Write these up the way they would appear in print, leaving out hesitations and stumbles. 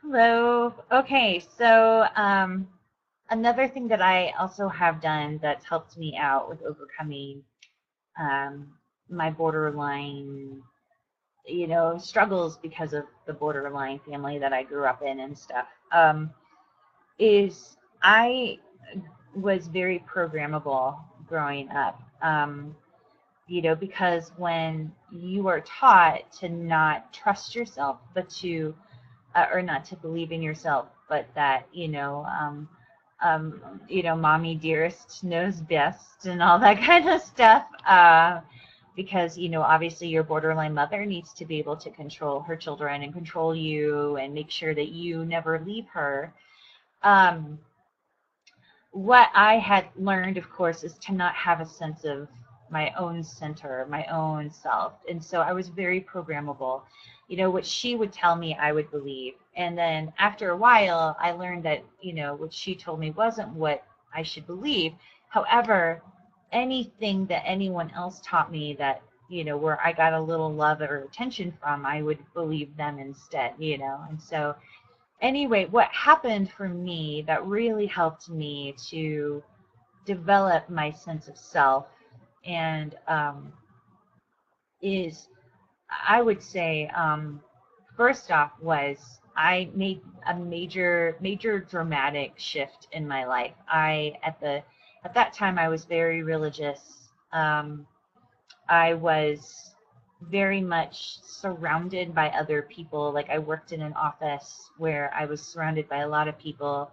Hello. Okay, so another thing that I also have done that's helped me out with overcoming um, my borderline, struggles because of the borderline family that I grew up in and stuff, is I was very programmable growing up. Because when you are taught to not trust yourself, but to or not to believe in yourself, but that mommy dearest knows best and all that kind of stuff. Because obviously your borderline mother needs to be able to control her children and control you and make sure that you never leave her. Um, what I had learned, of course, is to not have a sense of my own center, my own self. And so I was very programmable. What she would tell me, I would believe. And then after a while, I learned that, what she told me wasn't what I should believe. However, anything that anyone else taught me that, where I got a little love or attention from, I would believe them instead. And so anyway, what happened for me that really helped me to develop my sense of self and is, I would say, first off, was I made a major dramatic shift in my life. At that time I was very religious. I was very much surrounded by other people. Like, I worked in an office where I was surrounded by a lot of people,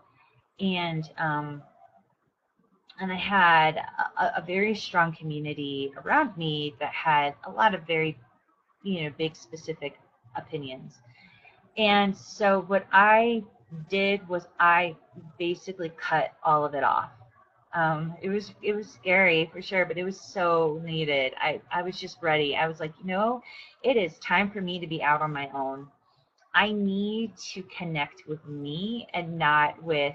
and I had a very strong community around me that had a lot of very, big specific opinions. And so what I did was I basically cut all of it off. It was scary for sure, but it was so needed. I was just ready. I was like, it is time for me to be out on my own. I need to connect with me and not with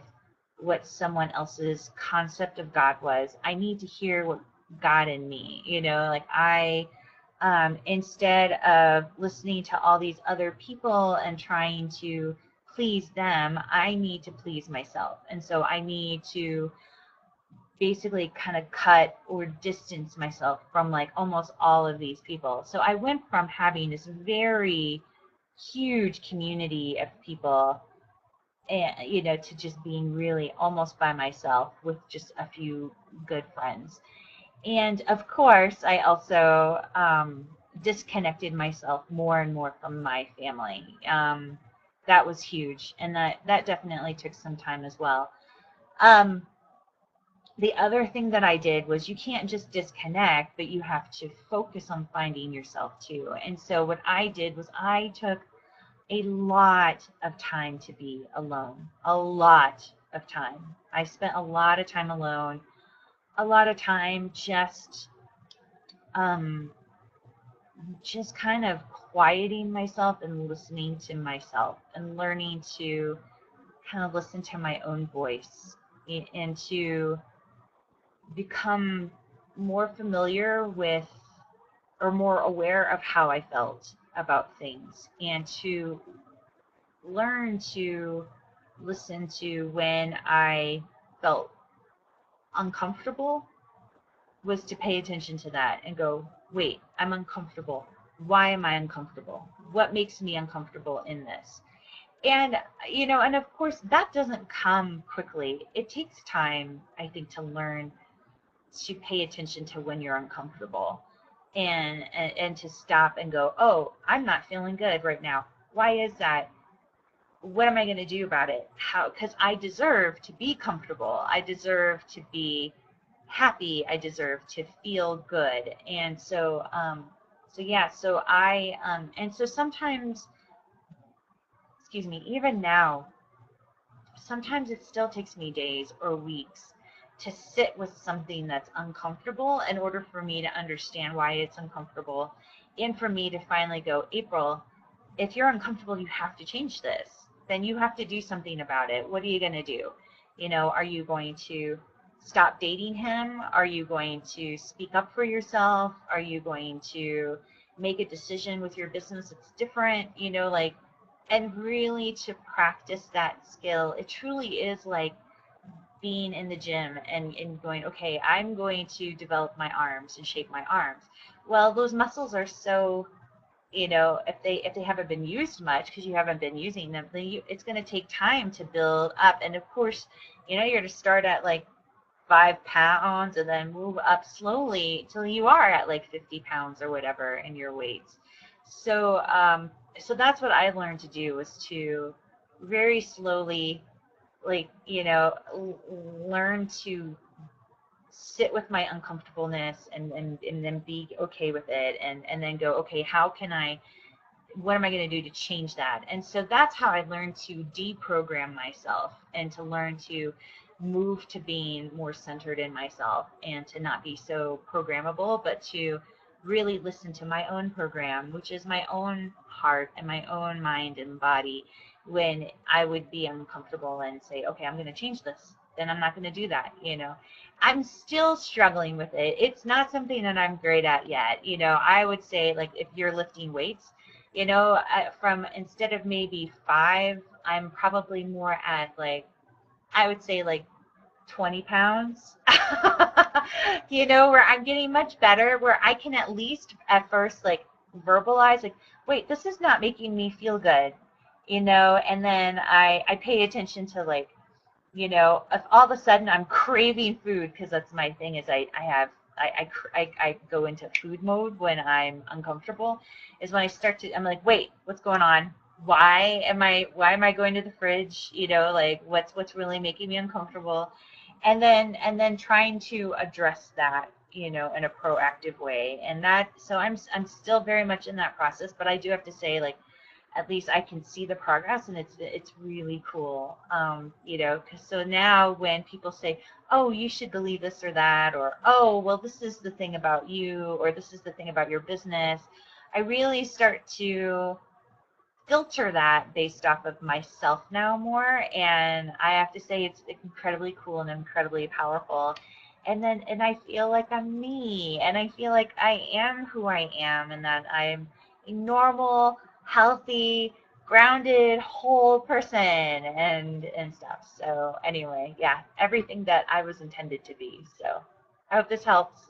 what someone else's concept of God was. I need to hear what God in me, like instead of listening to all these other people and trying to please them, I need to please myself. And so I need to basically kind of cut or distance myself from like almost all of these people. So I went from having this very huge community of people and to just being really almost by myself with just a few good friends. And of course, I also disconnected myself more and more from my family. That was huge, and that definitely took some time as well. Um, the other thing that I did was you can't just disconnect, but you have to focus on finding yourself too. And so what I did was I took a lot of time to be alone, a lot of time. I spent a lot of time alone, a lot of time um, just kind of quieting myself and listening to myself and learning to kind of listen to my own voice and to become more familiar with or more aware of how I felt about things and to learn to listen to when I felt uncomfortable, was to pay attention to that and go, wait, I'm uncomfortable. Why am I uncomfortable? What makes me uncomfortable in this? And, and of course, that doesn't come quickly. It takes time, I think, to learn to pay attention to when you're uncomfortable and to stop and go, oh, I'm not feeling good right now. Why is that? What am I going to do about it? How? Because I deserve to be comfortable. I deserve to be happy. I deserve to feel good. And so yeah. So and so sometimes, excuse me, even now, sometimes it still takes me days or weeks to sit with something that's uncomfortable in order for me to understand why it's uncomfortable, and for me to finally go, April, if you're uncomfortable, you have to change this. Then you have to do something about it. What are you going to do? Are you going to stop dating him? Are you going to speak up for yourself? Are you going to make a decision with your business that's different? Like and really to practice that skill. It truly is like being in the gym and going, okay, I'm going to develop my arms and shape my arms. Well, those muscles are so, if they haven't been used much because you haven't been using them, then it's going to take time to build up. And of course, you're going to start at like 5 pounds and then move up slowly till you are at like 50 pounds or whatever in your weights. So that's what I learned to do, was to very slowly, like, learn to sit with my uncomfortableness and then be okay with it, and then go, okay, what am I going to do to change that? And so that's how I learned to deprogram myself and to learn to move to being more centered in myself and to not be so programmable, but to really listen to my own program, which is my own heart and my own mind and body. When I would be uncomfortable and say, okay, I'm going to change this, then I'm not going to do that. I'm still struggling with it. It's not something that I'm great at yet. I would say, like, if you're lifting weights, from, instead of maybe 5, I'm probably more at, like, I would say like 20 pounds, where I'm getting much better, where I can at least at first like verbalize, like, wait, this is not making me feel good, and then I pay attention to, like, if all of a sudden I'm craving food, because that's my thing, is I go into food mode when I'm uncomfortable, is when I'm like, wait, what's going on? Why am I going to the fridge? Like, what's really making me uncomfortable? And then trying to address that, in a proactive way. So I'm still very much in that process, but I do have to say, like, at least I can see the progress, and it's really cool. 'Cause so now when people say, oh, you should believe this or that, or, oh, well, this is the thing about you, or this is the thing about your business, I really start to filter that based off of myself now more. And I have to say, it's incredibly cool and incredibly powerful. And I feel like I'm me, and I feel like I am who I am, and that I'm a normal, healthy, grounded, whole person, and stuff. So anyway, yeah, everything that I was intended to be. So I hope this helps.